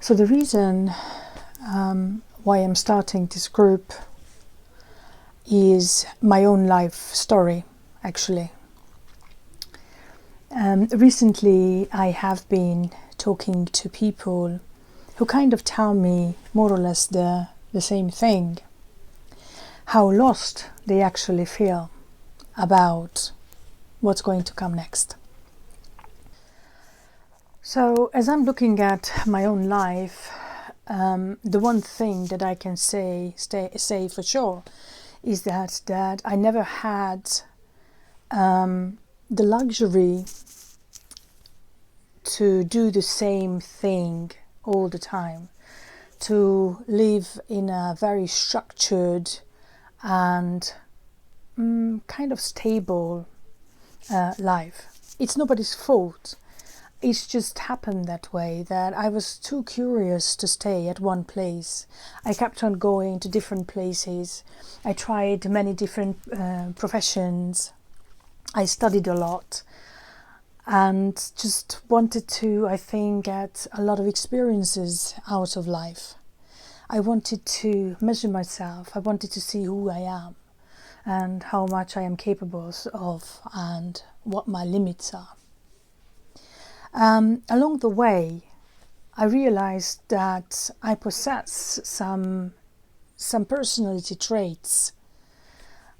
So the reason why I'm starting this group is my own life story, actually. Recently, I have been talking to people who kind of tell me more or less the same thing, how lost they actually feel about what's going to come next. So as I'm looking at my own life, the one thing that I can say for sure is that I never had the luxury to do the same thing all the time, to live in a very structured and kind of stable life. It's nobody's fault. It's just happened that way, that I was too curious to stay at one place. I kept on going to different places. I tried many different professions. I studied a lot and just wanted to, I think, get a lot of experiences out of life. I wanted to measure myself. I wanted to see who I am and how much I am capable of and what my limits are. Along the way, I realized that I possess some personality traits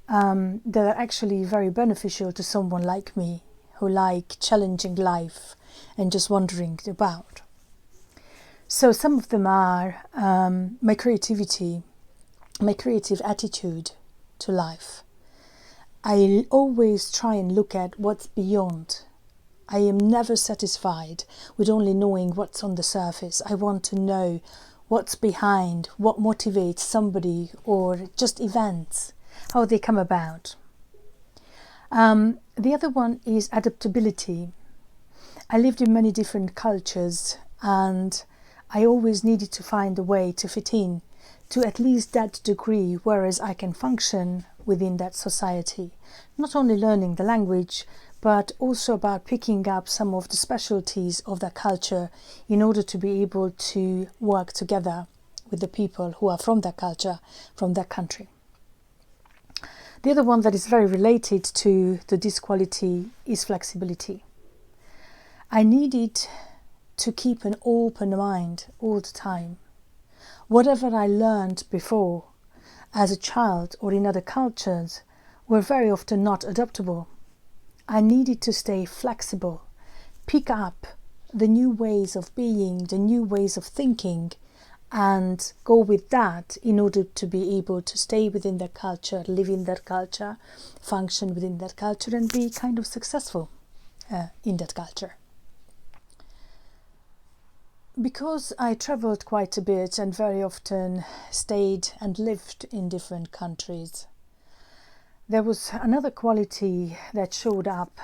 that are actually very beneficial to someone like me, who like challenging life and just wandering about. So some of them are my creativity, my creative attitude to life. I always try and look at what's beyond. I am never satisfied with only knowing what's on the surface. I want to know what's behind, what motivates somebody or just events, how they come about. The other one is adaptability. I lived in many different cultures and I always needed to find a way to fit in to at least that degree, whereas I can function within that society. Not only learning the language, but also about picking up some of the specialties of that culture in order to be able to work together with the people who are from that culture, from that country. The other one that is very related to this quality is flexibility. I needed to keep an open mind all the time. Whatever I learned before as a child or in other cultures were very often not adaptable. I needed to stay flexible, pick up the new ways of being, the new ways of thinking, and go with that in order to be able to stay within that culture, live in that culture, function within that culture, and be kind of successful in that culture. Because I traveled quite a bit and very often stayed and lived in different countries, there was another quality that showed up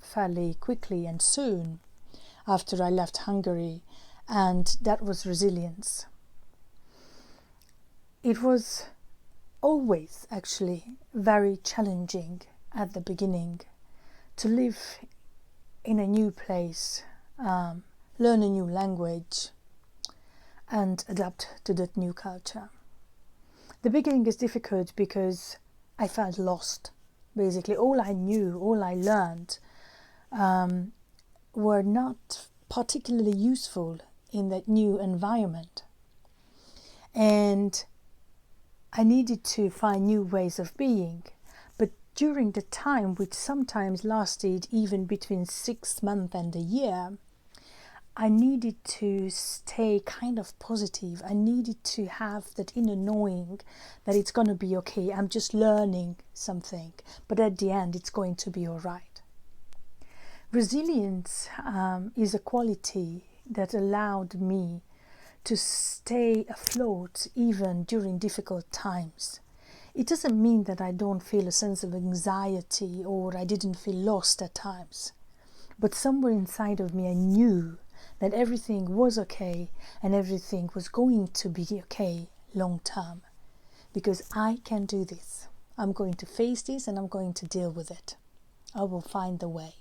fairly quickly and soon after I left Hungary, and that was resilience. It was always actually very challenging at the beginning to live in a new place, learn a new language and adapt to that new culture. The beginning is difficult because I felt lost. Basically, all I knew, all I learned were not particularly useful in that new environment. And I needed to find new ways of being. But during the time, which sometimes lasted even between 6 months and a year, I needed to stay kind of positive. I needed to have that inner knowing that it's going to be okay. I'm just learning something, but at the end it's going to be all right. Resilience is a quality that allowed me to stay afloat even during difficult times. It doesn't mean that I don't feel a sense of anxiety or I didn't feel lost at times. But somewhere inside of me I knew that everything was okay and everything was going to be okay long term. Because I can do this. I'm going to face this and I'm going to deal with it. I will find the way.